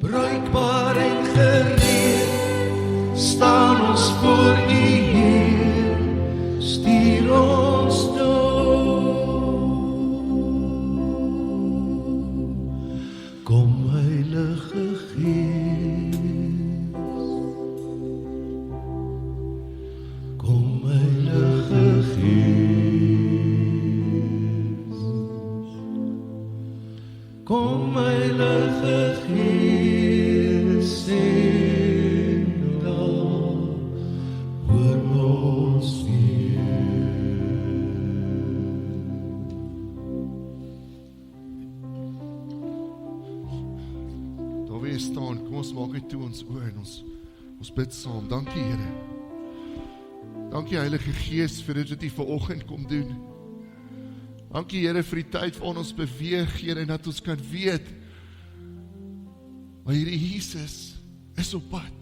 bruikbaar en gereed, staan ons voor U Heer, stuur ons nou. Kom Heilige Gees, kom Heilige Gees, kom Heilige Gees, send dan oor ons Daar waar jy staan, kom ons maak net toe ons oë en ons bid saam. Dankie Here. Dankie Heilige Gees vir dit wat U vanoggend kom doen. Dankie Here vir die tyd waarin ons beweeg, Here, en dat ons kan weet, maar Here Jesus is op pad.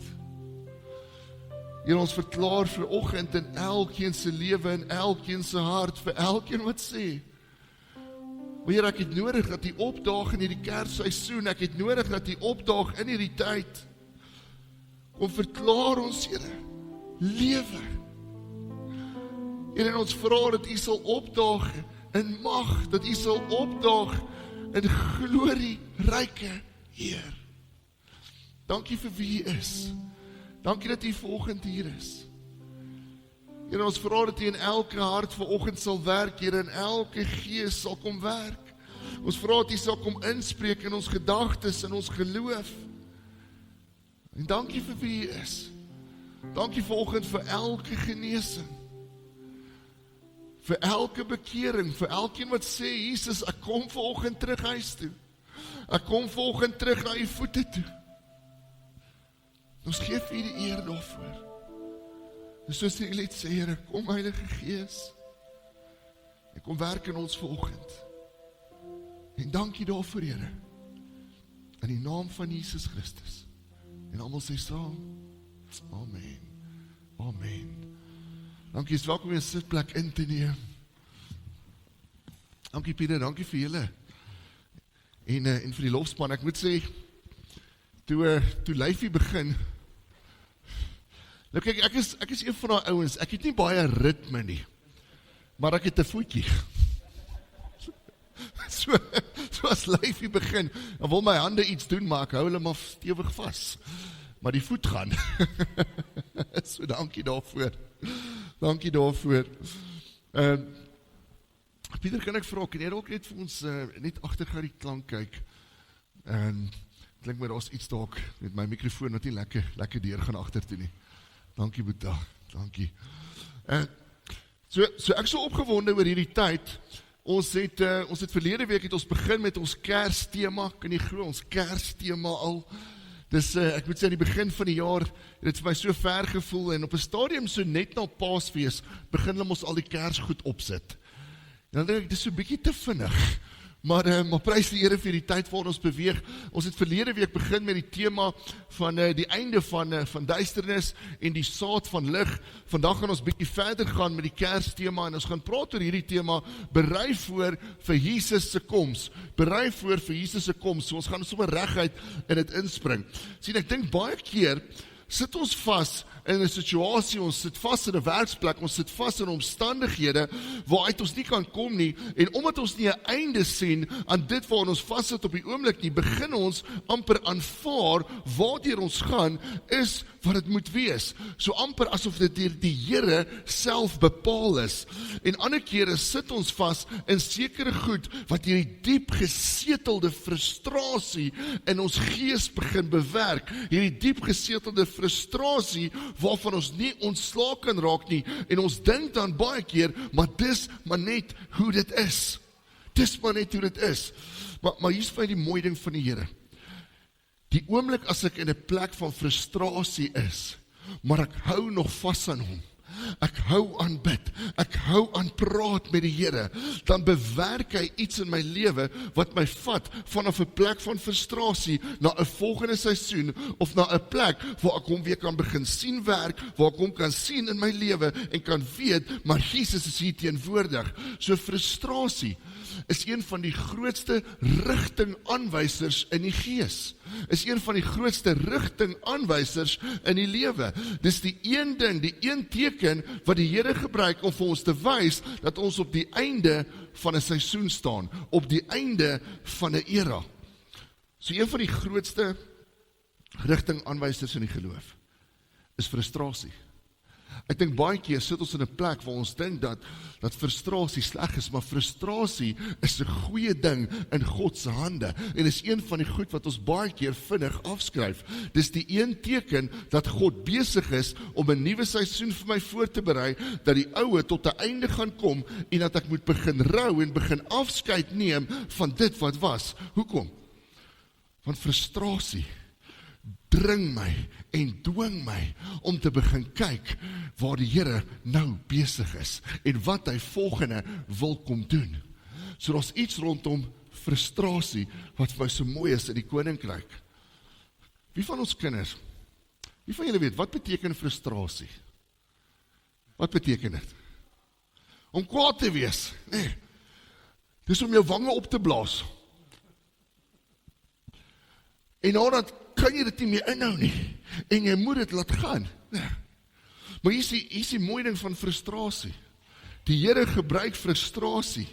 Here, ons verklaar vanoggend in elkeen se lewe, in elkeen se hart, vir elkeen wat sê, maar Here, ek het nodig dat U opdaag in hierdie Kersseisoen, ek het nodig dat U opdaag in hierdie tyd. Kom verklaar ons, Here, lewe. Here, en ons vra dat U sal opdaag in mag, dat U sal opdaag in glorieryke Heer. Dankie vir wie U is. Dankie dat U vanoggend hier is. Here, ons vra dat U in elke hart vanoggend sal werk, Here, in elke gees sal kom werk. Ons vra dat U sal kom inspreek in ons gedagtes, in ons geloof. En dankie vir wie U is. Dankie vanoggend vir elke genesing, vir elke bekering, vir elkeen wat sê, Jesus, ek kom vanoggend terug huis toe. Ek kom vanoggend terug na U voete toe. Ons gee vir U die eer daarvoor. En soos die lied sê, Here, kom Heilige Gees, en kom werk in ons vanoggend. En dankie daarvoor, Here, in die naam van Jesus Christus. En almal sê saam, Amen, Amen. Dankie, is welkom jy 'n sitplek in te neem. Dankie Pieter, dankie vir julle. En vir die lofspan, ek moet sê, toe Lyfie begin, nou kyk, ek is een van die ouens, ek het nie baie ritme nie, maar ek het 'n voetjie. So as Lyfie begin, dan wil my hande iets doen, maar ek hou hulle maar stewig vas. Maar die voet gaan. So dankie daarvoor. Dankie daarvoor. Pieter, kan ek vra, kan jy ook net vir ons net agter die klank kyk? Klink my daar's iets dalk met my mikrofoon wat nie lekker deur gaan agter toe nie. Dankie Boeta, dankie. So ek so opgewonde oor hierdie tyd. Ons het verlede week het ons begin met ons Kerstema, kan jy glo, ons Kerstema al. Dus ek moet sê, aan die begin van die jaar, het het vir my so ver gevoel, en op 'n stadium so net na Paasfees, begin hulle ons al die Kersgoed opsit. En dan dink ek, dit is so bietjie te vinnig. Maar prys die Here vir die tyd waarin ons beweeg. Ons het verlede week begin met die tema van die einde van duisternis en die saad van lig. Vandag gaan ons bietjie verder gaan met die Kerstema en ons gaan praat oor hierdie tema, berei voor vir Jesus se koms. Berei voor vir Jesus se koms. So ons gaan sommer reguit in dit inspring. Sien, ek dink baie keer sit ons vas in 'n situasie, ons sit vas in 'n werksplek, ons sit vas in omstandighede waaruit ons nie kan kom nie, en omdat ons nie 'n einde sien aan dit waarin ons vassit op die oomblik nie, begin ons amper aanvaar waardeur ons gaan is wat dit moet wees. So amper asof dit deur die Here self bepaal is. En ander kere sit ons vas in sekere goed wat hierdie diep gesetelde frustrasie in ons gees begin bewerk. Hierdie diep gesetelde frustrasie waarvan ons nie ontslae kan raak nie, en ons dink dan baie keer, maar dis maar net hoe dit is. Dis maar net hoe dit is. Maar hier is vir die mooi ding van die Here. Die oomblik as ek in 'n plek van frustrasie is, maar ek hou nog vas aan hom, ek hou aan bid, ek hou aan praat met die Here, dan bewerk hy iets in my lewe, wat my vat vanaf 'n plek van frustrasie, na 'n volgende seisoen, of na 'n plek, waar ek hom weer kan begin sien werk, waar ek hom kan sien in my lewe, en kan weet, maar Jesus is hier teenwoordig. So frustrasie is een van die grootste rigtingaanwysers in die gees, is een van die grootste rigtingaanwysers in die lewe. Dis die een ding, die een teken, wat die Here gebruik om vir ons te wys, dat ons op die einde van 'n seisoen staan, op die einde van 'n era. So een van die grootste rigtingaanwysers in die geloof, is frustrasie. Ek dink baie keer sit ons in 'n plek waar ons dink dat frustrasie sleg is, maar frustrasie is 'n goeie ding in God se hande, en is een van die goed wat ons baie keer vinnig afskryf. Dis die een teken dat God besig is om 'n nuwe seisoen vir my voor te berei, dat die oue tot 'n einde gaan kom, en dat ek moet begin rou en begin afskeid neem van dit wat was. Hoekom? Want frustrasie dring my en dwing my om te begin kyk waar die Here nou besig is en wat hy volgende wil kom doen. So daar's iets rondom frustrasie wat vir my so mooi is in die koninkryk. Wie van ons kinders, wie van julle weet, wat beteken frustrasie? Wat beteken dit? Om kwaad te wees? Nee, dis om jou wange op te blaas. En nadat kan jy dit nie meer inhou nie, en jy moet dit laat gaan. Nee. Maar hier is die mooi ding van frustrasie. Die Here gebruik frustrasie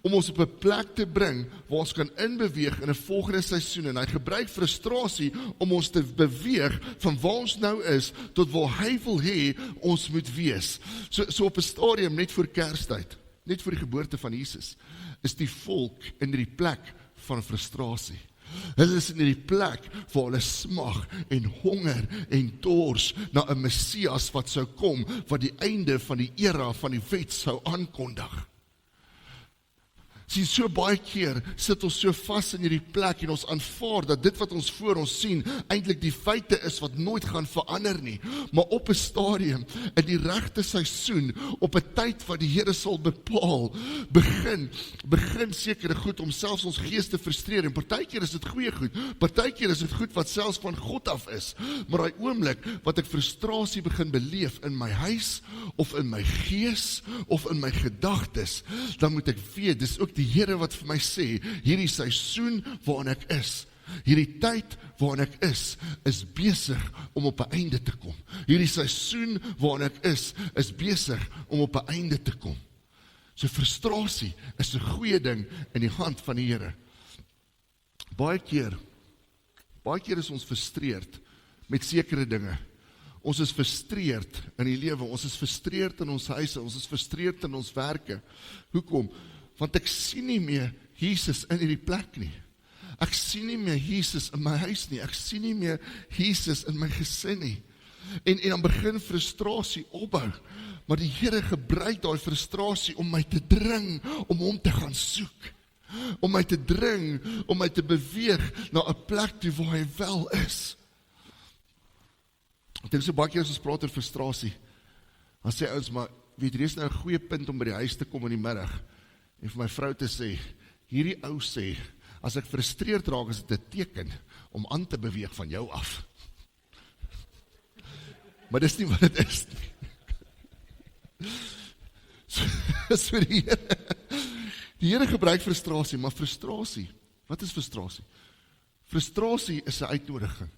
om ons op 'n plek te bring waar ons kan inbeweeg in 'n volgende seisoen, en hy gebruik frustrasie om ons te beweeg van waar ons nou is tot waar hy wil hê ons moet wees. So op 'n stadium net voor Kerstyd, net voor die geboorte van Jesus, is die volk in die plek van frustrasie. Hulle is in die plek waar hulle smag en honger en dors na 'n Messias wat sou kom, wat die einde van die era van die wet sou aankondig. Sien, so baie keer sit ons so vas in hierdie plek en ons aanvaar dat dit wat ons voor ons sien eintlik die feite is wat nooit gaan verander nie. Maar op 'n stadium, in die regte seisoen, op 'n tyd wat die Here sal bepaal, begin sekere goed om selfs ons gees te frustreer. En partykeer is dit goeie goed, partykeer is dit goed wat selfs van God af is. Maar daai oomblik wat ek frustrasie begin beleef in my huis, of in my gees, of in my gedagtes, dan moet ek weet, dis ook die Here wat vir my sê, hierdie seisoen waarin ek is, hierdie tyd waarin ek is besig om op 'n einde te kom. Hierdie seisoen waarin ek is besig om op 'n einde te kom. So frustrasie is 'n goeie ding in die hand van die Here. Baie keer is ons frustreerd met sekere dinge. Ons is frustreerd in die lewe, ons is frustreerd in ons huise, ons is frustreerd in ons werke. Hoekom? Want ek sien nie meer Jesus in hierdie plek nie. Ek sien nie meer Jesus in my huis nie. Ek sien nie meer Jesus in my gesin nie. En dan begin frustrasie opbou. Maar die Here gebruik daai frustrasie om my te dring, om hom te gaan soek. Om my te dring, om my te beweeg na 'n plek toe waar hy wel is. Ek dink so baie keer as ons praat oor frustrasie, dan sê ons, maar weet jy, is nou 'n goeie punt om by die huis te kom in die middag, en vir my vrou te sê, hierdie ou sê, as ek frustreerd raak, is dit 'n teken om aan te beweeg van jou af. Maar dis nie wat dit is nie. So die Here gebruik frustrasie, maar frustrasie, wat is frustrasie? Frustrasie is 'n uitnodiging.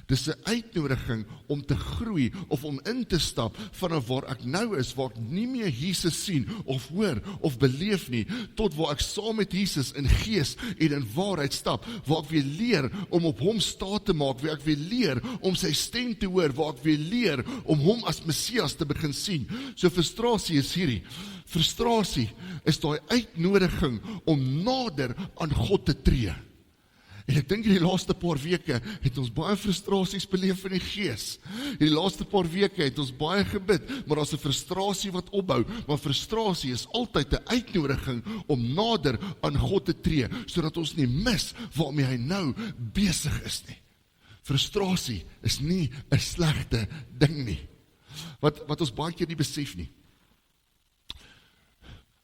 Dis 'n uitnodiging om te groei of om in te stap vanaf waar ek nou is, waar ek nie meer Jesus sien of hoor of beleef nie, tot waar ek saam met Jesus in gees en in waarheid stap, waar ek weer leer om op hom staat te maak, waar ek weer leer om sy stem te hoor, waar ek weer leer om hom as Messias te begin sien. So frustrasie is hierdie. Frustrasie is daai uitnodiging om nader aan God te tree. En ek dink in die laaste paar weke het ons baie frustrasies beleef in die gees. In die laaste paar weke het ons baie gebid, maar daar's 'n frustrasie wat opbou. Maar frustrasie is altyd 'n uitnodiging om nader aan God te tree, sodat ons nie mis waarmee hy nou besig is nie. Frustrasie is nie 'n slegte ding nie. wat ons baie keer nie besef nie.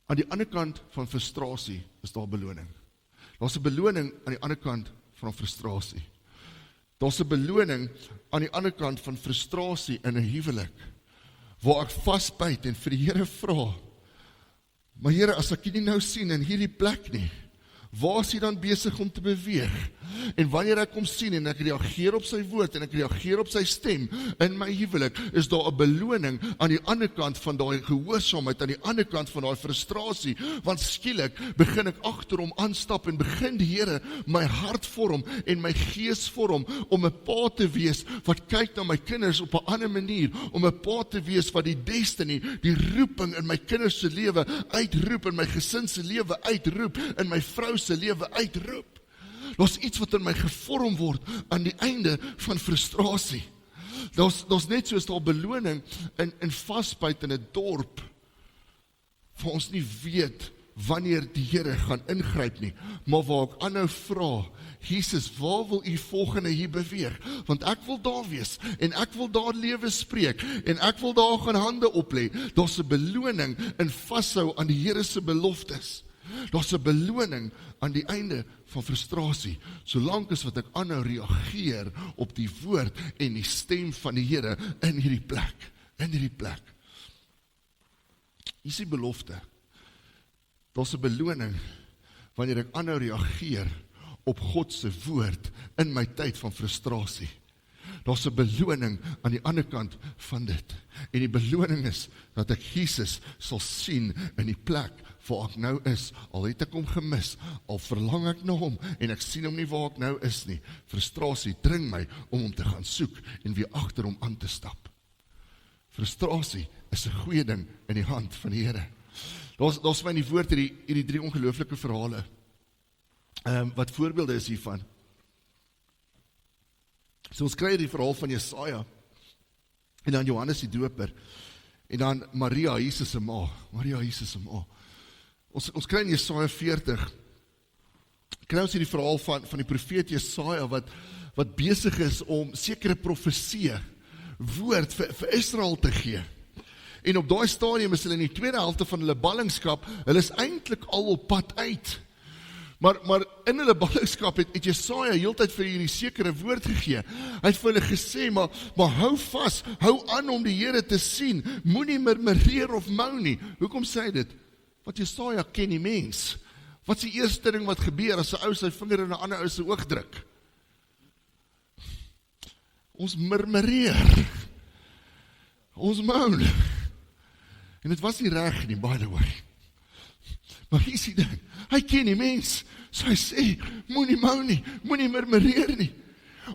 Aan die ander kant van frustrasie is daar beloning. Daar's 'n beloning aan die ander kant van frustrasie. Daar's 'n beloning aan die ander kant van frustrasie in 'n huwelik, waar ek vasbyt en vir die Here vra, maar Here, as ek U nie nou sien in hierdie plek nie, waar is hy dan besig om te beweeg? En wanneer ek hom sien en ek reageer op sy woord en ek reageer op sy stem in my huwelik, is daar 'n beloning aan die ander kant van daai gehoorsaamheid, aan die ander kant van daai frustrasie, want skielik begin ek agter hom aanstap en begin die Here my hart vorm en my gees vorm om 'n pa te wees wat kyk na my kinders op 'n ander manier, om 'n pa te wees wat die destiny, die roeping in my kinders se lewe uitroep, in my gesin se lewe uitroep, in my vrou se lewe uitroep. Daar's iets wat in my gevorm word aan die einde van frustrasie. Daar's net soos daar beloning in vasbyt in 'n dorp, waar ons nie weet wanneer die Here gaan ingryp nie, maar waar ek aanhou vra, Jesus, waar wil U volgende hier beweeg? Want ek wil daar wees, en ek wil daar lewe spreek, en ek wil daar gaan hande oplê. Daar's 'n beloning in vashou aan die Here se beloftes. Daar's 'n beloning aan die einde van frustrasie, solank as wat ek aanhou reageer op die woord en die stem van die Here in hierdie plek. Hier is die belofte. Daar's 'n beloning wanneer ek aanhou reageer op God se woord in my tyd van frustrasie. Daar's 'n beloning aan die ander kant van dit. En die beloning is dat ek Jesus sal sien in die plek waar ek nou is. Al het ek hom gemis, al verlang ek na hom en ek sien hom nie waar ek nou is nie. Frustrasie dring my om hom te gaan soek en weer agter hom aan te stap. Frustrasie is 'n goeie ding in die hand van die Here. Daar's my in die woord hierdie 3 ongelooflike verhale. Wat voorbeelde is hiervan. So ons kry die verhaal van Jesaja, en dan Johannes die Doper, en dan Maria, Jesus se ma. Ons kry in Jesaja 40, kry ons die verhaal van die profeet Jesaja, wat besig is om sekere profeseë, woord vir Israel te gee. En op daai stadium is hulle in die tweede helfte van hulle ballingskap, hulle is eintlik al op pad uit. Maar in hulle ballingskap het Jesaja heeltyd vir hierdie sekere woord gegee. Hy het vir hulle gesê, maar hou vas, hou aan om die Here te sien, moenie murmureer of mou nie. Hoekom sê hy dit? Want Jesaja ken die mens. Wat is die eerste ding wat gebeur as 'n ou sy vinger in 'n ander ou se oog druk? Ons murmureer. Ons moan. En dit was nie reg nie, by the way. Maar hier is die ding, hy ken die mens, so hy sê, moenie mou nie, moenie murmureer nie.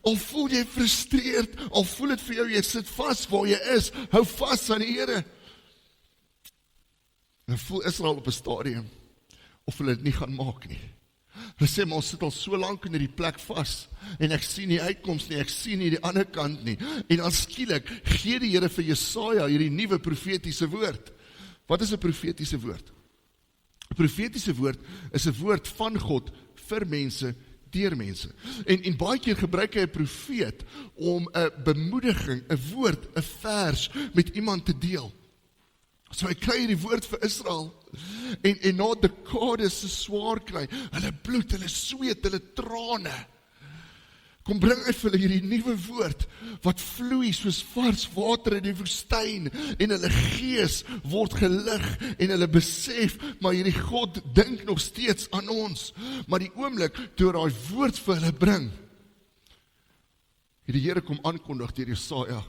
Al voel jy frustreerd, al voel dit vir jou, jy sit vas waar jy is, hou vas aan die Here. En voel Israel op 'n stadium, of hulle dit nie gaan maak nie. Hulle sê, maar ons sit al so lank in die plek vas, en ek sien nie uitkoms nie, ek sien nie die ander kant nie. En dan skielik gee die Here vir Jesaja hierdie nuwe profetiese woord. Wat is 'n profetiese woord? 'n Profetiese woord is 'n woord van God vir mense, deur mense. En baie keer gebruik hy 'n profeet om 'n bemoediging, 'n woord, 'n vers met iemand te deel. So hy kry hierdie woord vir Israel, en na dekades se swaar kry, hulle bloed, hulle sweet, hulle trane, kom bring hy vir hulle hierdie nuwe woord, wat vloei soos vars water in die woestyn, en hulle gees word gelig, en hulle besef, maar hierdie God dink nog steeds aan ons, maar die oomblik, toe hy woord vir hulle bring, die Here kom aankondig deur Jesaja,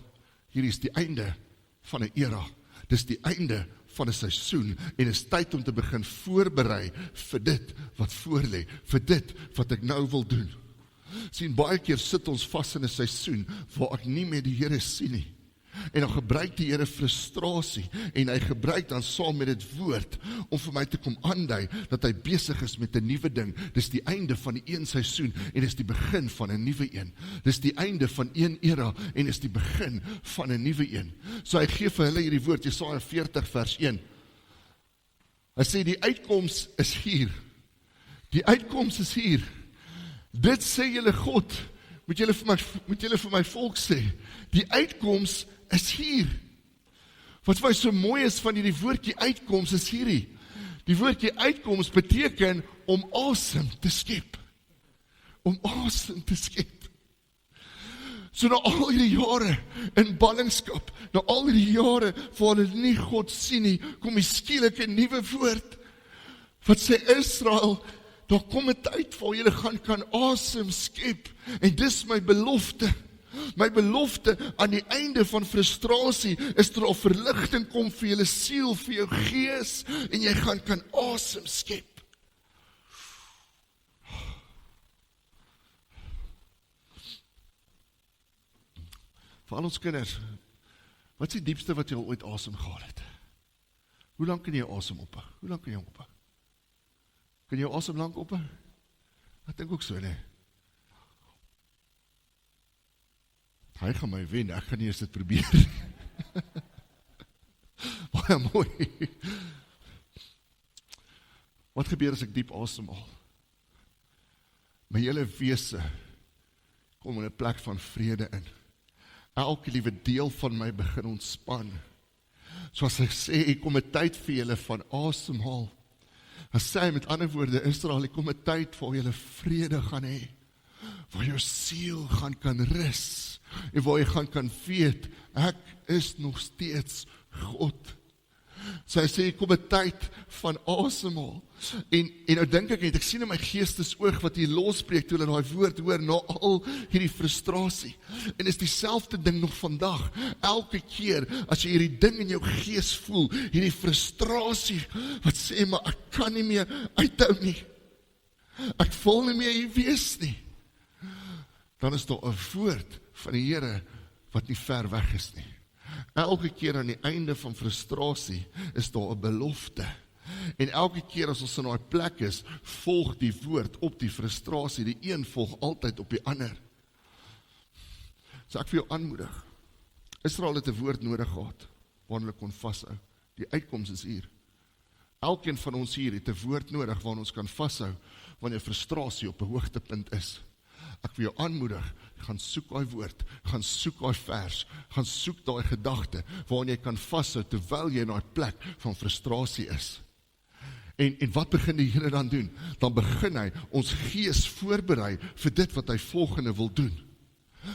hier is die einde van 'n era, dis die einde van 'n seisoen, en is tyd om te begin voorberei vir dit wat voorlê, vir dit wat ek nou wil doen. Sien, baie keer sit ons vas in 'n seisoen waar ek nie meer die Here sien nie. En dan gebruik die Here frustrasie, en hy gebruik dan saam met dit woord, om vir my te kom aandui, dat hy besig is met 'n nuwe ding. Dis die einde van die een seisoen, en dis die begin van 'n nuwe een. Dis die einde van een era, en dis die begin van 'n nuwe een. So hy gee vir hulle hierdie woord, Jesaja 40 vers 1. Hy sê, die uitkoms is hier. Die uitkoms is hier. Dit sê julle God, moet julle vir my volk sê, die uitkoms is hier. Wat vir my so mooi is van hierdie woordjie uitkoms is hierdie. Die woordjie uitkoms beteken om asem te skep. Om asem te skep. So na al hierdie jare in ballingskap, na al hierdie jare waar hulle nie God sien nie, kom die skielik 'n nuwe woord. Wat sê Israel, daar kom 'n tyd waar julle gaan kan asem skep. En dis my belofte. My belofte aan die einde van frustrasie is dat daar verligting kom vir julle siel, vir jou gees, en jy gaan kan asem skep. Vir al ons kinders, wat is die diepste wat jy al ooit asem gehaal het? Hoe lang kan jy asem ophou? Hoe lang kan jy ophou? Kan jy jou asem lang ophou? Ek dink ook so, nee. Hy gaan my wen, ek gaan nie eens dit probeer. Baie mooi. Wat gebeur as ek diep asemhaal? My hele wese kom in 'n plek van vrede in. Elke liewe deel van my begin ontspan. Soos ek sê, kom 'n tyd vir julle van asemhaal. As sê met ander woorde, Israel, kom 'n tyd waar julle vrede gaan hê. Waar jou siel gaan kan rus. En waar jy kan weet, ek is nog steeds God. So hy sê, kom 'n tyd van asemhaal. En nou dink ek net, ek sien in my geestesoog wat hier losbreek, toe hulle daai woord hoor, na al hierdie frustrasie. En is dieselfde ding nog vandag. Elke keer, as jy hierdie ding in jou gees voel, hierdie frustrasie, wat sê, maar ek kan nie meer uithou nie. Ek wil nie meer hier wees nie. Dan is daar 'n woord van die Here wat nie ver weg is nie. Elke keer aan die einde van frustrasie is daar 'n belofte. En elke keer as ons in daai plek is, volg die woord op die frustrasie. Die een volg altyd op die ander. So ek vir jou aanmoedig. Israel het 'n woord nodig gehad waarna hulle kon vashou. Die uitkoms is hier. Elkeen van ons hier het 'n woord nodig waarna ons kan vashou wanneer frustrasie op 'n hoogtepunt is. Ek wil jou aanmoedig, gaan soek daai woord, gaan soek daai vers, gaan soek daai gedagte, waarin jy kan vashou, terwyl jy in daai plek van frustrasie is. En wat begin die Here dan doen? Dan begin hy ons gees voorberei vir dit wat hy volgende wil doen.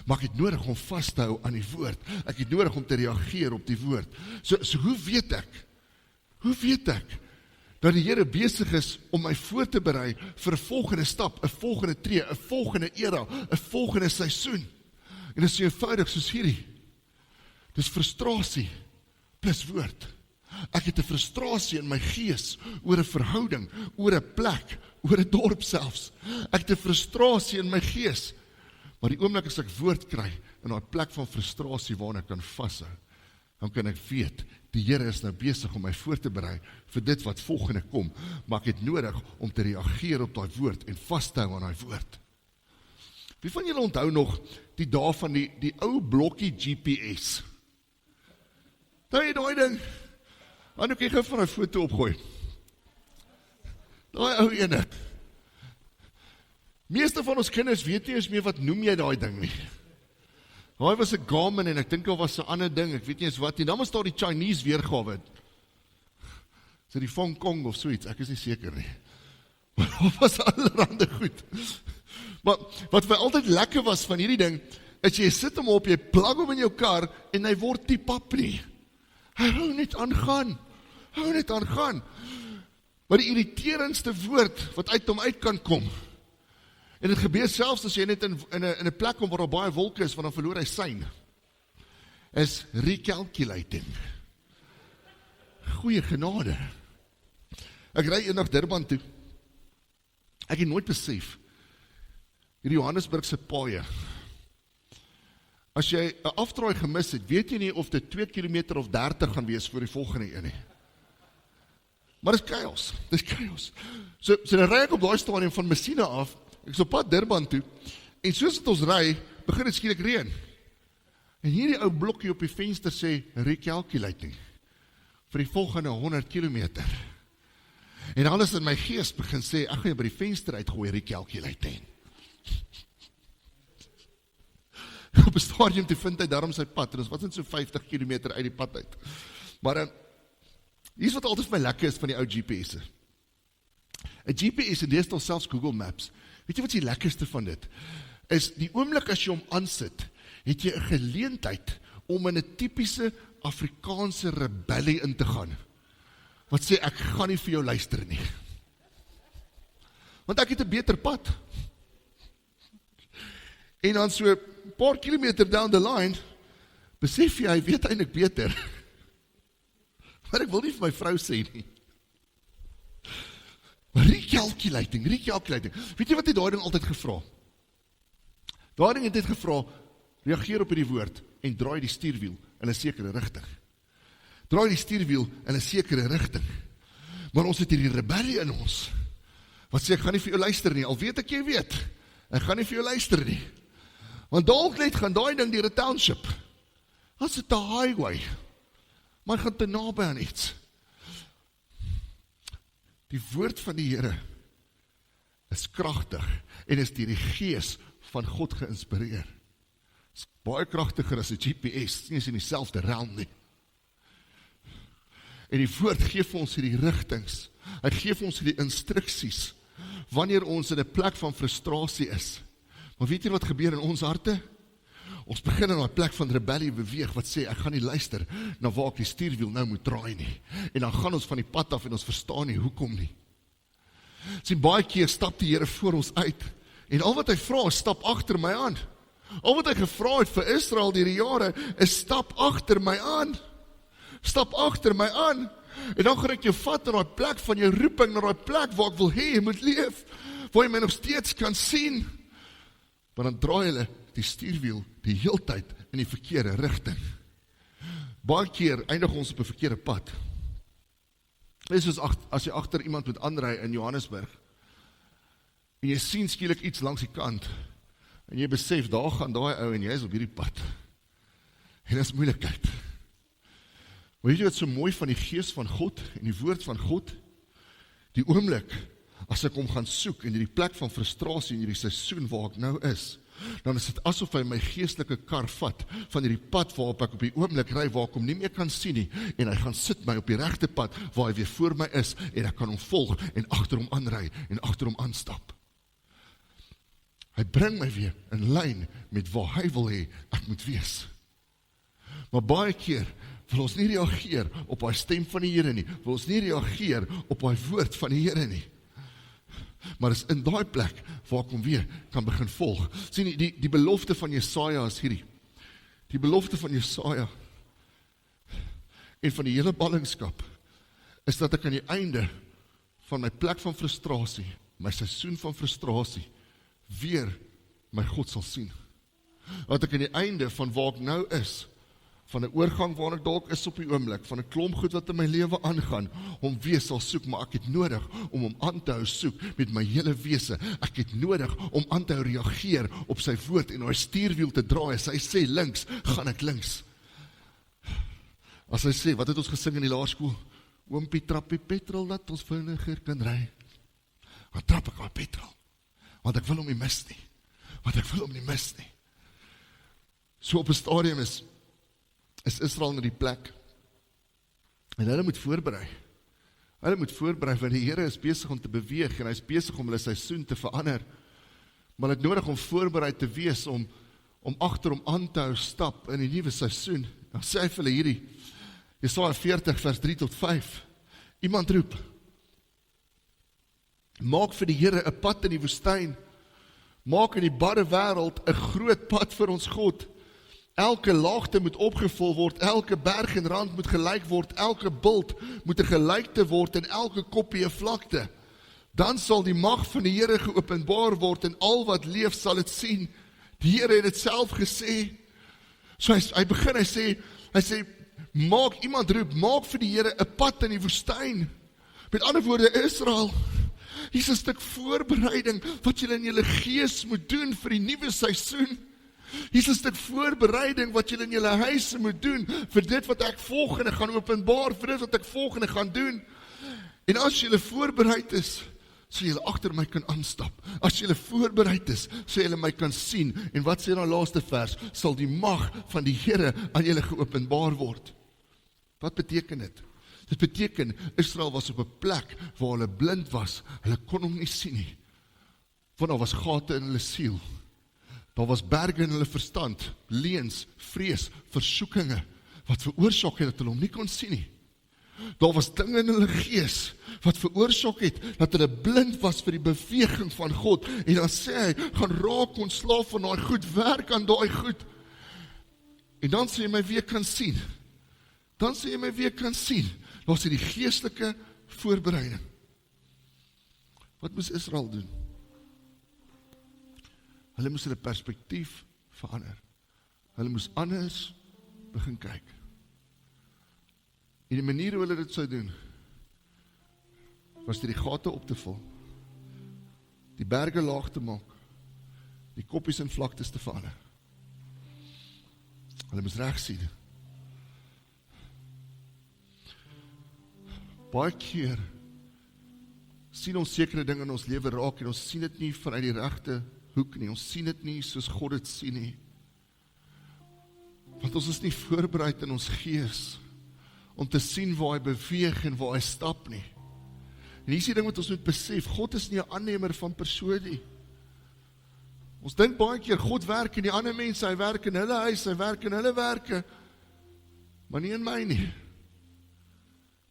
Maar ek het nodig om vas te hou aan die woord. Ek het nodig om te reageer op die woord. So hoe weet ek? Hoe weet ek dat die Here besig is om my voor te berei vir 'n volgende stap, 'n volgende tree, 'n volgende era, 'n volgende seisoen? En dit is so eenvoudig soos hierdie. Dis frustrasie plus woord. Ek het 'n frustrasie in my gees oor 'n verhouding, oor 'n plek, oor 'n dorp selfs. Ek het 'n frustrasie in my gees. Maar die oomblik as ek woord kry in daai plek van frustrasie waarna ek kan vashou, dan kan ek weet, die Here is nou besig om my voor te berei vir dit wat volgende kom, maar ek het nodig om te reageer op daai woord en vas te hou aan daai woord. Wie van julle onthou nog die dae van die ou blokkie GPS? Daai ding, dan kan jy gou van 'n foto opgooi. Daai ou ene. Meeste van ons kinders weet nie eens meer wat noem jy daai ding nie. Daai was 'n Garmin en ek dink daar was 'n ander ding, ek weet nie eens wat nie. Dan was daar die Chinese weergawe. So die Hong Kong of so iets, ek is nie seker nie. Maar daar was allerhande goed. Maar wat vir altyd lekker was van hierdie ding, is jy sit hom op, jy plug hom in jou kar en hy word nie pap nie. Hy hou net aangaan. Hou net aangaan. Maar die irriterendste woord wat uit hom uit kan kom. En dit gebeur selfs as jy net in 'n plek kom waar daar baie wolke is, want dan verloor hy sein. Is recalculating. Goeie genade. Ek ry eendag Durban toe. Ek het nooit besef, hierdie Johannesburgse paaie, as jy 'n afdraai gemis het, weet jy nie of dit 2 km of 30 gaan wees voor die volgende een nie. Maar dit is chaos. So dan ry ek op daai stadium van Messina af, ek is op pad Durban toe, en soos het ons ry, begin het skielik reën. En hierdie ou blokkie op die venster sê, recalculating, vir die volgende 100 kilometer. En alles in my gees begin sê, ek gaan jy by die venster uitgooi, recalculating. Op 'n stadium te vind hy daarom sy pad, en ons was net so 50 kilometer uit die pad uit. Maar hier's wat altyd vir my lekker is van die ou GPS'e. 'n GPS en deesdae selfs Google Maps. Weet jy wat die lekkerste van dit? Is die oomblik as jy hom aansit, het jy 'n geleentheid om in 'n tipiese Afrikaanse rebellie in te gaan. Wat sê, ek gaan nie vir jou luister nie. Want ek het 'n beter pad. En dan so 'n paar kilometer down the line, besef jy, hy weet eintlik beter. Maar ek wil nie vir my vrou sê nie. Maar recalculating. Weet jy wat het daai ding altyd gevra? Daai ding het dit gevra, reageer op hierdie woord en draai die stuurwiel in 'n sekere rigting. Draai die stuurwiel in 'n sekere rigting. Maar ons het hierdie rebellie in ons. Wat sê, ek gaan nie vir jou luister nie, al weet ek jy weet. Ek gaan nie vir jou luister nie. Want dalk net gaan daai ding deur 'n township. As dit 'n highway. Maar gaan te naby aan iets. Die woord van die Here is kragtig en is deur die Gees van God geïnspireer. Is baie kragtiger as 'n GPS, nie is in dieselfde realm nie. En die woord gee vir ons hierdie rigtings. Hy gee vir ons hierdie instruksies wanneer ons in 'n plek van frustrasie is. Maar weet jy wat gebeur in ons harte? Ons begin in 'n plek van rebellie beweeg wat sê, ek gaan nie luister na waar ek die stuurwiel nou moet draai nie. En dan gaan ons van die pad af en ons verstaan nie, hoekom nie. Sien, baie keer stap die Here voor ons uit en al wat hy vra is, stap agter my aan. Al wat hy gevra het vir Israel deur die jare is, stap agter my aan. Stap agter my aan. En dan gaan ek jou vat na daai plek van jou roeping, na daai plek waar ek wil hê jy moet leef, waar jy my nog steeds kan sien. Maar dan draai hulle die stuurwiel die heeltyd in die verkeerde rigting. Baie keer eindig ons op 'n verkeerde pad. Dit is soos as jy agter iemand moet aanry in Johannesburg, en jy sien skielik iets langs die kant, en jy besef, daar gaan daai ou en jy is op hierdie pad. En dit is moeilikheid. Maar weet jy wat so mooi van die Gees van God en die woord van God? Die oomblik, as ek hom gaan soek in die plek van frustrasie in hierdie seisoen waar ek nou is, dan is dit asof hy my geestelike kar vat van hierdie pad waarop ek op die oomblik ry waar ek hom nie meer kan sien nie, en hy gaan sit my op die regte pad waar hy weer voor my is en ek kan hom volg en agter hom aanry en agter hom aanstap. Hy bring my weer in lyn met waar hy wil hê ek moet wees. Maar baie keer wil ons nie reageer op daai stem van die Here nie, wil ons nie reageer op daai woord van die Here nie. Maar is in daai plek waar ek hom weer kan begin volg. Sien, die belofte van Jesaja is hierdie. Die belofte van Jesaja en van die hele ballingskap is dat ek aan die einde van my plek van frustrasie, my seisoen van frustrasie, weer my God sal sien. Dat ek aan die einde van waar ek nou is, van 'n oorgang waar ek dalk is op die oomblik, van 'n klomp goed wat in my lewe aangaan, hom weer sal soek, maar ek het nodig om hom aan te hou soek met my hele wese. Ek het nodig om aan te hou reageer op sy woord en hy stuurwiel te draai. As hy sê links, gaan ek links. As hy sê, wat het ons gesing in die laerskool? Oompie trappie petrol, dat ons vinniger kan ry. Dan trap ek al petrol, want ek wil hom nie mis nie. So op 'n stadium is Israel na die plek, en hulle moet voorberei. Want die Here is besig om te beweeg, en hy is besig om hulle seisoen te verander, maar het nodig om voorbereid te wees, om agter hom aan te hou stap in die nuwe seisoen. Dan sê hy vir hulle hierdie, Jesaja 40 vers 3 tot 5, iemand roep, maak vir die Here 'n pad in die woestyn, maak in die barre wêreld 'n groot pad vir ons God. Elke laagte moet opgevul word, elke berg en rand moet gelyk word, elke bult moet 'n gelykte word en elke koppie 'n vlakte. Dan sal die mag van die Here geopenbaar word en al wat leef sal dit sien. Die Here het dit self gesê. So hy begin, hy sê, iemand roep, maak vir die Here 'n pad in die woestyn. Met ander woorde, Israel, hier's 'n stuk voorbereiding wat julle in julle gees moet doen vir die nuwe seisoen. Hier's 'n stuk voorbereiding wat julle in julle huise moet doen vir dit wat ek volgende gaan openbaar, vir dit wat ek volgende gaan doen. En as julle voorbereid is, sal julle agter my kan aanstap. As julle voorbereid is, sal julle my kan sien. En wat sê dan laaste vers? Sal die mag van die Here aan julle geopenbaar word. Wat beteken dit? Dit beteken, Israel was op 'n plek waar hulle blind was, hulle kon hom nie sien nie, want daar was gate in hulle siel, daar was berge in hulle verstand, leuns, vrees, versoekinge, wat veroorsaak het dat hulle hom nie kon sien nie. Daar was dinge in hulle gees, wat veroorsaak het, dat hulle blind was vir die beweging van God, en dan sê hy, gaan raak ontslaaf van daai goed, werk aan daai goed, en dan sê jy my weer kan sien, daar sê die geestelike voorbereiding. Wat moes Israel doen? Hulle moes hulle perspektief verander, hulle moes anders begin kyk. En die manier hoe hulle dit sou doen, was die gate op te vul, die berge laag te maak, die koppies en vlaktes te verander. Hulle moes reg sien. Baie keer sien ons sekere dinge in ons lewe raak, en ons sien dit nie vanuit die regte hoek nie, ons sien dit nie soos God dit sien nie, want ons is nie voorbereid in ons gees, om te sien waar hy beweeg en waar hy stap nie. En hier is die ding wat ons moet besef, God is nie 'n aannemer van persoon nie. Ons dink baie keer, God werk in die ander mense, hy werk in hulle huis, hy werk in hulle werke, maar nie in my nie.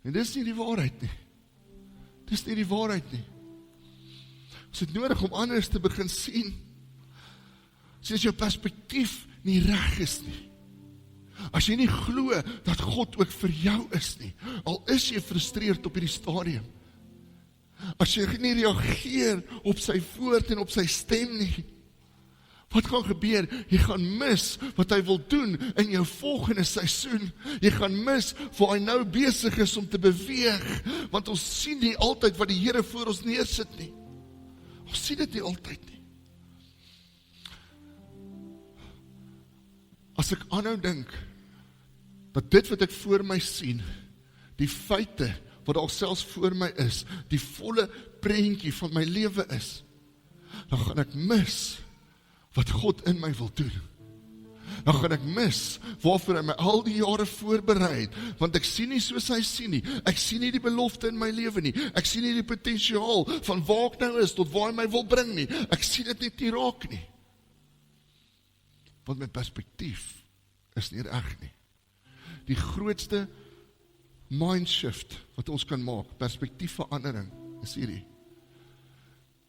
En dis nie die waarheid nie. Ons het nodig om anders te begin sien. As jou perspektief nie reg is nie, as jy nie glo dat God ook vir jou is nie, al is jy frustreerd op hierdie stadium, as jy nie reageer op sy woord en op sy stem nie, wat gaan gebeur? Jy gaan mis wat hy wil doen in jou volgende seisoen. Jy gaan mis waar hy nou besig is om te beweeg, want ons sien nie altyd wat die Here voor ons neersit nie. Ons sien dit nie altyd nie. As ek aanhou dink, dat dit wat ek voor my sien, die feite wat al selfs voor my is, die volle prentjie van my lewe is, dan gaan ek mis wat God in my wil doen. Dan gaan ek mis waarvoor hy my al die jare voorberei het, want ek sien nie soos hy sien nie, ek sien nie die belofte in my lewe nie, ek sien nie die potensiaal van waar ek nou is, tot waar hy my wil bring nie, ek sien dit net nie raak nie, want my perspektief is nie reg nie. Die grootste mindshift wat ons kan maak, perspektiefverandering, is hierdie.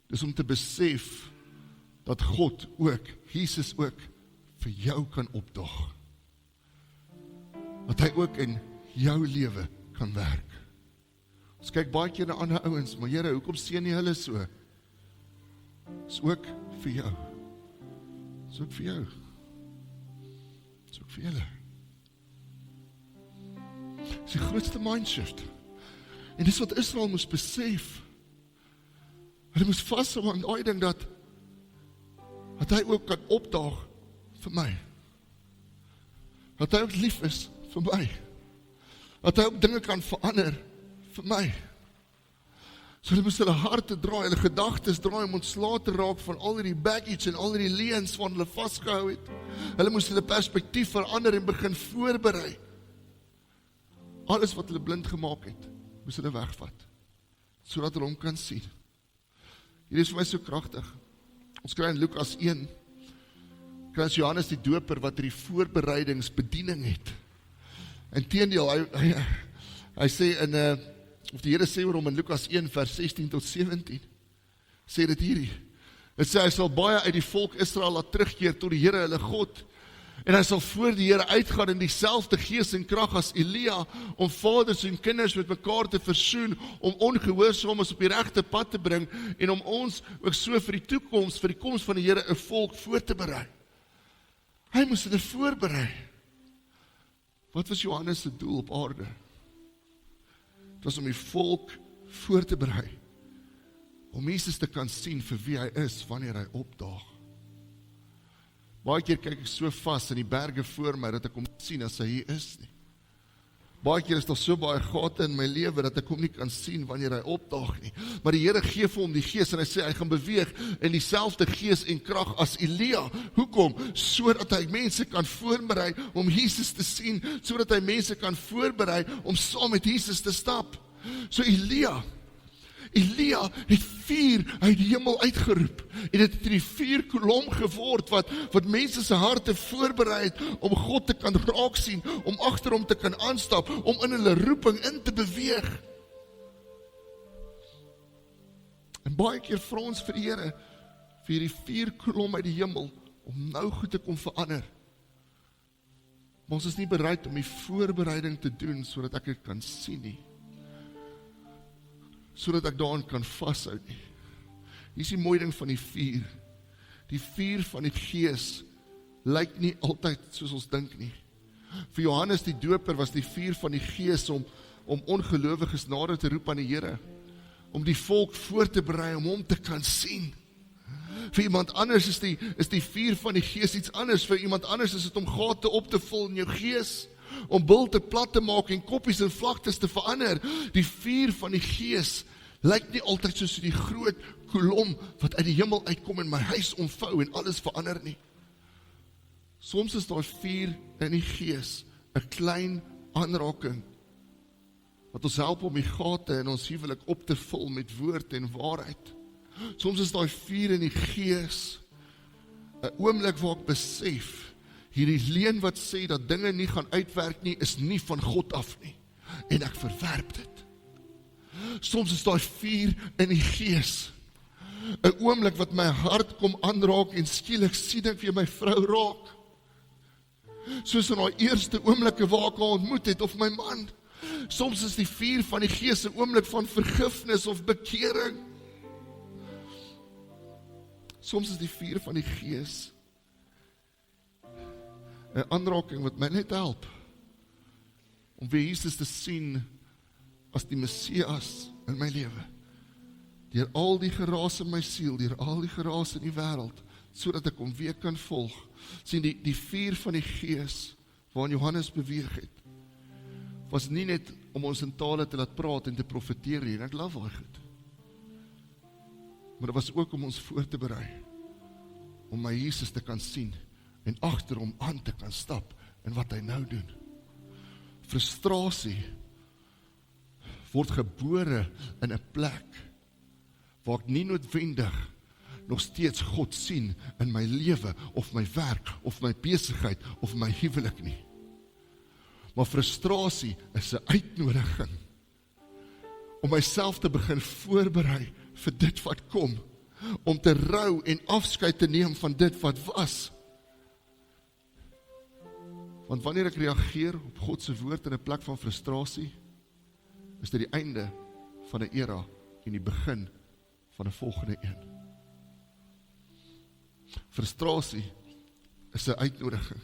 Dis om te besef dat God ook, Jesus ook, vir jou kan opdaag. Dat hy ook in jou lewe kan werk. Ons kyk baie keer na ander ouens, maar Here, hoekom seën jy hulle so? Is ook vir jou. Is ook vir jou. Is ook vir julle. Dis die grootste mindshift. En dis wat Israel moes besef. Hulle moes vashou aan daai ding dat hy ook kan opdaag vir my. Dat hy ook lief is vir my. Dat hy ook dinge kan verander vir my. So hulle moes hulle harte draai, hulle gedagtes draai om ontslae te raak van al die baggage en al die leuns wat hulle vasgehou het. Hulle moes hulle perspektief verander en begin voorberei. Alles wat hulle blind gemaak het, moes hulle wegvat, sodat hulle hom kan sien. Hier is vir my so kragtig. Ons kry in Lukas 1, kry ons Johannes die Doper wat die voorbereidingsbediening het. Inteendeel, hy sê in, of die Here sê oor hom in Lukas 1 vers 16 tot 17, sê dit hierdie. Dit sê hy sal baie uit die volk Israel laat terugkeer tot die Here hulle God, en hy sal voor die Here uitgaan in dieselfde gees en krag as Elia, om vaders en kinders met mekaar te versoen, om ongehoorsaames op die regte pad te bring, en om ons ook so vir die toekoms, vir die koms van die Here 'n volk voor te berei. Hy moes hulle voorberei. Wat was Johannes se doel op aarde? Het was om die volk voor te berei, om Jesus te kan sien vir wie hy is, wanneer hy opdaag. Baie keer kyk ek so vas in die berge voor my, dat ek hom sien as hy hier is nie. Baie keer is daar so baie gate in my lewe dat ek hom nie kan sien wanneer hy opdaag nie. Maar die Here gee vir hom die gees en hy sê hy gaan beweeg in dieselfde gees en krag as Elia. Hoekom? Sodat hy mense kan voorberei om Jesus te sien, sodat hy mense kan voorberei om saam met Jesus te stap. So Elia het vuur uit die hemel uitgeroep en dit het die vuurkolom geword wat mense se harte voorberei het om God te kan raak sien, om agter hom te kan aanstap, om in hulle roeping in te beweeg. En baie keer vra ons vir die Here vir die vuurkolom uit die hemel om nou goed te kom verander. Maar ons is nie bereid om die voorbereiding te doen sodat ek dit kan sien nie. Sodat ek daarin kan vashou nie. Hier is die mooi ding van die vuur. Die vuur van die Gees lyk nie altyd soos ons dink nie. Vir Johannes die Doper was die vuur van die Gees om ongelowiges nader te roep aan die Here, om die volk voor te berei om hom te kan sien. Vir iemand anders is die vuur van die Gees iets anders. Vir iemand anders is dit om gate op te vul in jou gees, om bilte plat te maak en koppies en vlaktes te verander. Die vuur van die Gees lyk nie altyd soos die groot kolom wat uit die hemel uitkom en my huis omvou en alles verander nie. Soms is daar vuur in die Gees, 'n klein aanraking, wat ons help om die gate in ons huwelik op te vul met woord en waarheid. Soms is daar vuur in die Gees, 'n oomblik waar ek besef, hierdie leuen wat sê dat dinge nie gaan uitwerk nie, is nie van God af nie. En ek verwerp dit. Soms is daar vuur in die Gees, 'n oomblik wat my hart kom aanraak en skielik sien ek weer my vrou raak. Soos in haar eerste oomblikke waar ek haar ontmoet het, of my man. Soms is die vuur van die Gees 'n oomblik van vergifnis of bekering. Soms is die vuur van die Gees 'n aanraking wat my net help om weer Jesus te sien as die Messias in my lewe. Deur al die geraas in my siel, deur al die geraas in die wêreld, sodat ek hom weer kan volg. Sien, die vuur van die Gees waarin Johannes beweeg het, was nie net om ons in tale te laat praat en te profeteer nie, en ek love daai goed. Maar dit was ook om ons voor te berei, om my Jesus te kan sien, en agter hom aan te kan stap, en wat hy nou doen. Frustrasie word gebore in 'n plek, waar ek nie noodwendig nog steeds God sien in my lewe, of my werk, of my besigheid, of my huwelik nie. Maar frustrasie is 'n uitnodiging, om myself te begin voorberei vir dit wat kom, om te rou en afskeid te neem van dit wat was. Want wanneer ek reageer op God se woord in 'n plek van frustrasie, is dit die einde van 'n era en die begin van 'n volgende een. Frustrasie is 'n uitnodiging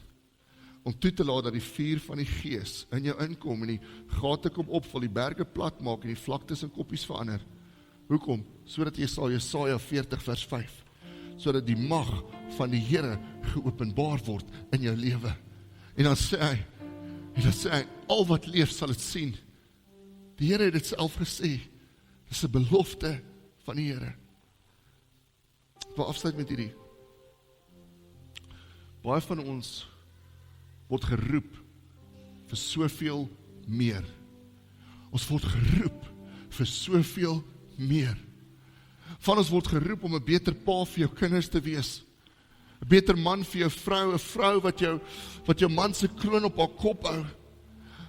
om toe te laat dat die vuur van die Gees in jou inkom en die gate kom opvul, die berge plat maak en die vlaktes in koppies verander. Hoekom? Sodat jy sal Jesaja 40 vers 5, sodat die mag van die Here geopenbaar word in jou lewe. En dan sê hy, al wat leef sal dit sien. Die Here het dit self gesê, dis 'n belofte van die Here. Ek wil afsluit met hierdie. Baie van ons word geroep vir soveel meer. Ons word geroep vir soveel meer. Van ons word geroep om 'n beter pa vir jou kinders te wees. 'n Beter man vir jou vrou, 'n vrou wat jou man se kroon op haar kop hou.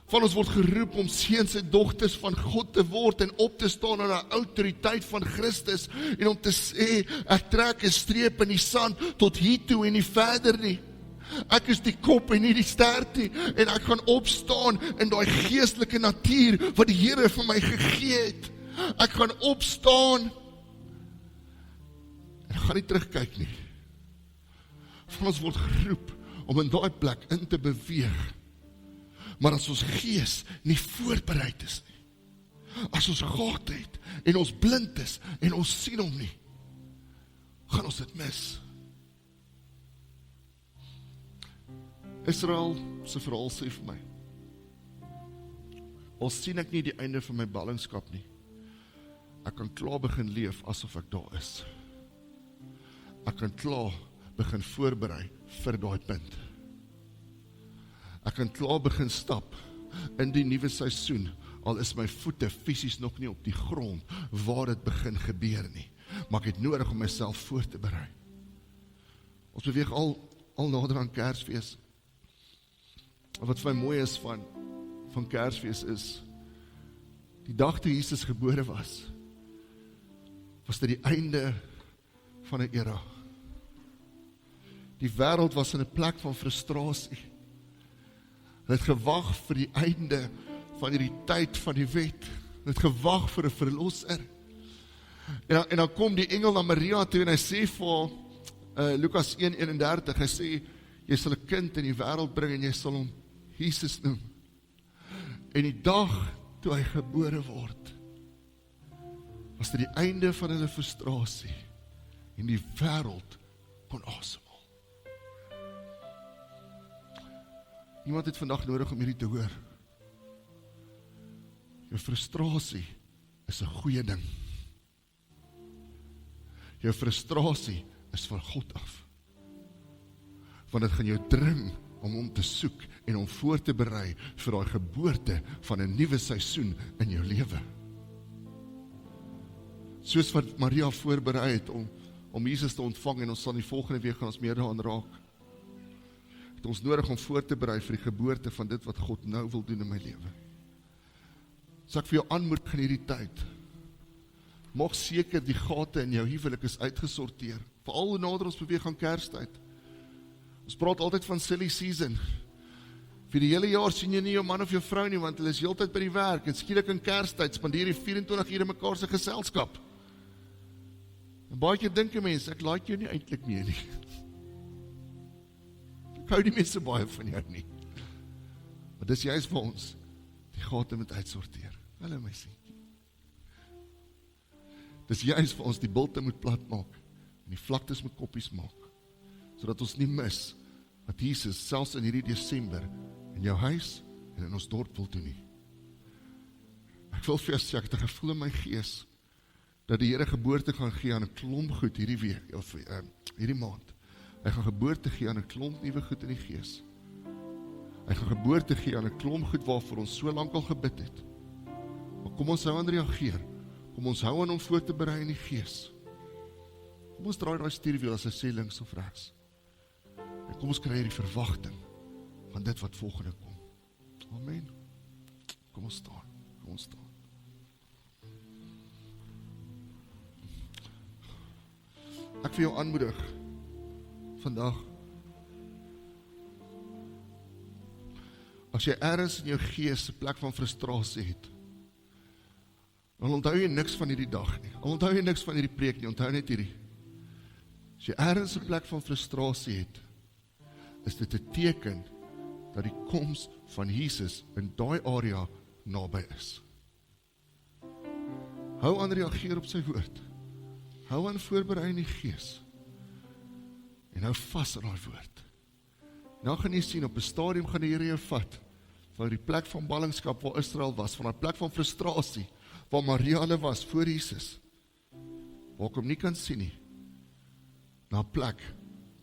Van ons word geroep om seuns en dogters van God te word en op te staan in die autoriteit van Christus en om te sê, ek trek 'n streep in die sand tot hier toe en nie verder nie. Ek is die kop en nie die stert nie, en ek gaan opstaan in daai geestelike natuur wat die Here vir my gegee het. Ek gaan opstaan en ek gaan nie terugkyk nie. Van ons word geroep om in daai plek in te beweeg. Maar as ons gees nie voorbereid is nie, as ons gate het en ons blind is en ons sien hom nie, gaan ons dit mis. Israel se verhaal sê vir my, al sien ek nie die einde van my ballingskap nie, ek kan klaar begin leef asof ek daar is. Ek kan klaar begin voorberei vir daai punt. Ek kan klaar begin stap in die nuwe seisoen, al is my voete fisies nog nie op die grond waar dit begin gebeur nie. Maar ek het nodig om myself voor te berei. Ons beweeg al nader aan Kersfees. En wat vir my mooi is van Kersfees is, die dag toe Jesus gebore was dit die einde van 'n era. Die wêreld was in 'n plek van frustrasie. Hulle het gewag vir die einde van hierdie tyd van die wet. Hulle het gewag vir 'n verlosser. En dan kom die engel na Maria toe en hy sê vir Lukas 1:31, hy sê, jy sal 'n kind in die wêreld bring en jy sal hom Jesus noem. En die dag toe hy gebore word, was dit die einde van hulle frustrasie en die wêreld kon asemhaal. Iemand het vandag nodig om hierdie te hoor. Jou frustrasie is 'n goeie ding. Jou frustrasie is van God af. Want dit gaan jou dring om hom te soek en om voor te berei vir daai geboorte van 'n nuwe seisoen in jou lewe. Soos wat Maria voorberei het om Jesus te ontvang, en ons sal die volgende week gaan ons meer daaraan raak, het ons nodig om voor te berei vir die geboorte van dit wat God nou wil doen in my lewe. So ek vir jou aanmoedig in hierdie tyd, maak seker die gate in jou huwelik is uitgesorteer, veral hoe nader ons beweeg aan Kerstyd. Ons praat altyd van silly season. Vir die hele jaar sien jy nie jou man of jou vrou nie, want hulle is heeltyd by die werk, en skielik in Kerstyd spandeer jy 24 ure mekaar se geselskap. En baie keer dink jy mense, ek like jou nie eintlik meer nie. Ek hou nie meer so baie van jou nie. Maar dis juist vir ons, die gate moet uitsorteer. Hallo my seentjie. Dis juist vir ons die bilte moet plat maak, en die vlaktes met koppies maak, sodat ons nie mis wat Jesus selfs in hierdie Desember in jou huis en in ons dorp wil doen nie. Ek wil vir jou sê, ek het 'n gevoel in my gees dat die Here geboorte gaan gee aan 'n klomp goed hierdie week of hierdie maand. Hy gaan geboorte gee aan 'n klomp nuwe goed in die gees. Hy gaan geboorte gee aan 'n klomp goed waarvoor ons so lank al gebid het. Maar kom ons hou aan reageer. Kom ons hou aan om voor te berei in die gees. Kom ons draai daai stuurwiel as hy sê links of regs. En kom ons kry hierdie verwagting van dit wat volgende kom. Amen. Kom ons staan. Kom ons staan. Ek vir jou aanmoedig vandag. As jy ergens in jou gees 'n plek van frustrasie het, dan onthou jy niks van hierdie dag nie. Al onthou jy niks van hierdie preek nie, onthou net hierdie. As jy ergens 'n plek van frustrasie het, is dit 'n teken dat die koms van Jesus in daai area naby is. Hou aan reageer op sy woord. Hou aan voorberei in die gees. En hou vas aan daai woord. Nou gaan jy sien, op 'n stadium gaan die Here jou vat van die plek van ballingskap waar Israel was, van 'n plek van frustrasie waar Maria hulle was voor Jesus, waar ek hom nie kan sien nie, na 'n plek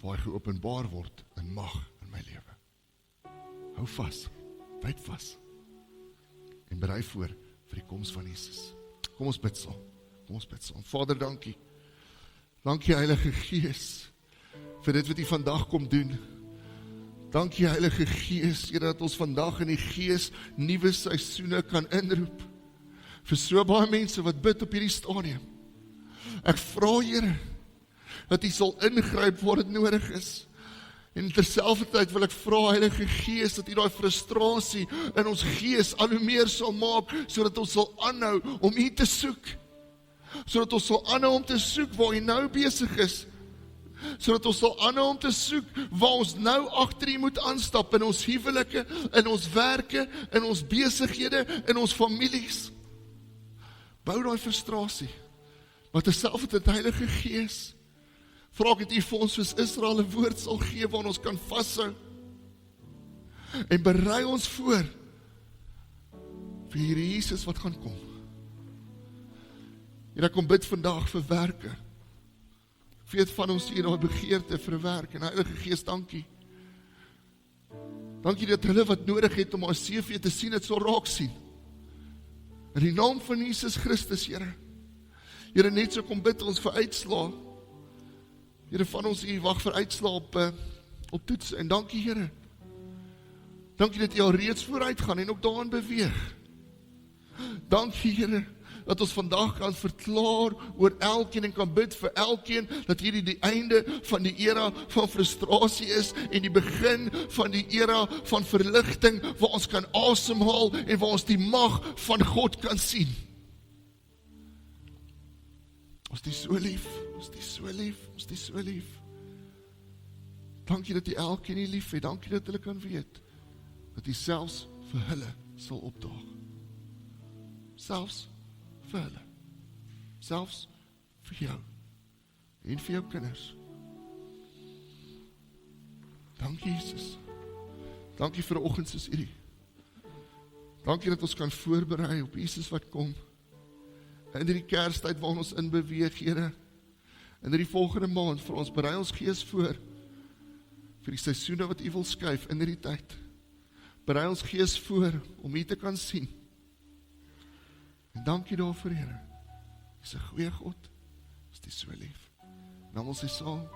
waar hy geopenbaar word in mag in my lewe. Hou vas, byt vas en berei voor vir die koms van Jesus. Kom ons bid saam. Kom ons bid saam. Vader, dankie. Dankie Heilige Gees vir dit wat U vandag kom doen. Dankie Heilige Gees, Here, dat ons vandag in die Gees nuwe seisoene kan inroep. Vir so baie mense wat bid op hierdie stadium. Ek vra, Here, dat U sal ingryp waar dit nodig is. En terselfdertyd wil ek vra, Heilige Gees, dat U daai frustrasie in ons gees al hoe meer sal maak, sodat ons sal aanhou om U te soek. Sodat ons sal aanhou om te soek waar U nou besig is. Sodat ons sal aanhou om te soek waar ons nou agter U moet aanstap in ons huwelike, in ons werke, in ons besighede, in ons families. Bou daai frustrasie. Maar terselfdertyd, Heilige Gees, vra ek dat U vir ons soos Israel 'n woord sal gee waar ons kan vashou. En berei ons voor vir hierdie Jesus wat gaan kom. En ek kom bid vandag vir werke. Ek weet van ons hier daar begeerte vir werk, en Heilige Gees, dankie. Dankie dat hulle wat nodig het om ons CV te sien, het sal raak sien. In die naam van Jesus Christus, Here. Here, net so kom bid ons vir uitslaa. Here, van ons hier wag vir uitslaa op toets, en dankie, Here. Dankie dat jy al reeds vooruit gaan en ook daarin beweeg. Dankie, Here, dat ons vandag kan verklaar oor elkeen en kan bid vir elkeen, dat hierdie die einde van die era van frustrasie is en die begin van die era van verligting, waar ons kan asemhaal en waar ons die mag van God kan sien. Ons die so lief, ons die so lief, ons die so lief. Dankie dat jy elkeen nie lief het, dankie dat hulle kan weet, dat jy selfs vir hulle sal opdaag. Selfs vir hulle. Selfs vir jou. En vir jou kinders. Dankie, Jesus. Dankie vir 'n oggend soos hierdie. Dankie dat ons kan voorberei op Jesus wat kom. In die Kerstyd waar ons in beweeg, Here. In die volgende maand vir ons berei ons gees voor vir die seisoene wat U wil skuif in die tyd. Berei ons gees voor om U te kan sien. En dankie daarvoor, Here. U is 'n goeie God. Is die so lief. Nou ons sê saam.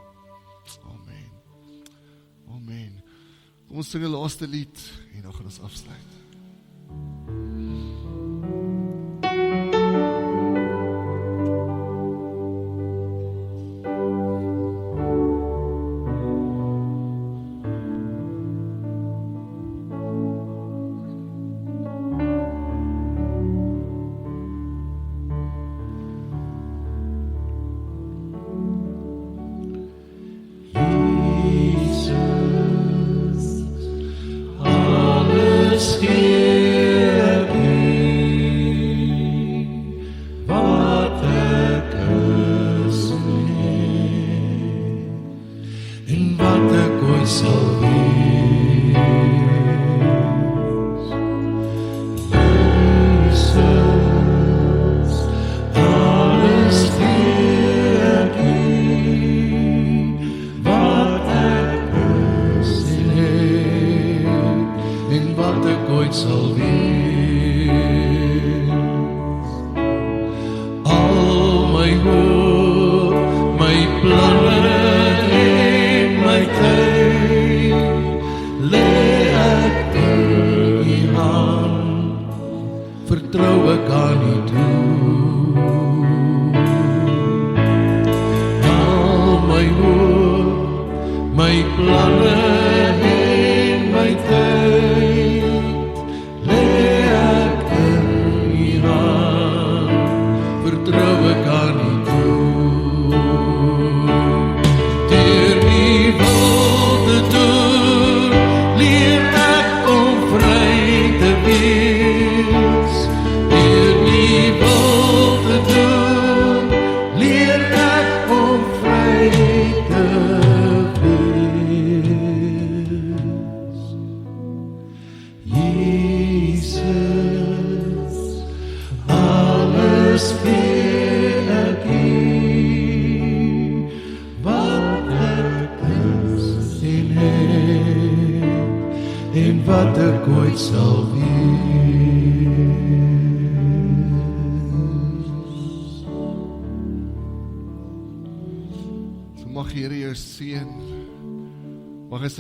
Amen. Amen. Kom ons sing 'n laaste lied en dan gaan ons afsluit.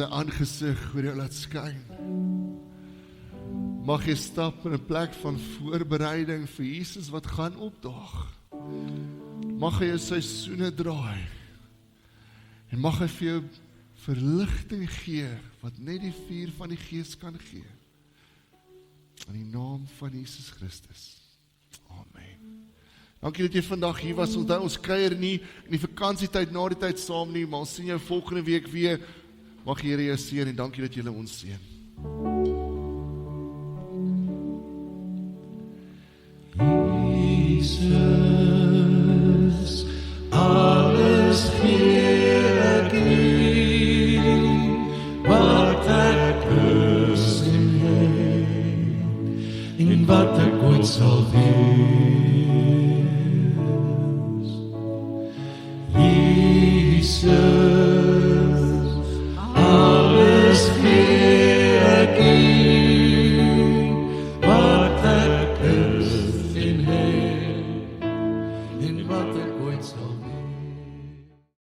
Aangesig oor jou laat skyn. Mag jy stap in 'n plek van voorbereiding vir Jesus wat gaan opdaag. Mag hy jou seisoene draai. En mag hy vir jou verligting gee wat net die vuur van die Gees kan gee. In die naam van Jesus Christus. Amen. Dankie dat jy vandag hier was. Onthou, ons kuier nie in die vakansietyd na die tyd saam nie, maar ons sien jou volgende week weer. Mag die Here jou seën en dankie dat julle ons seën. Jesus, alles gee ek U, wat ek is en wat wat ek ooit sal wees. Jesus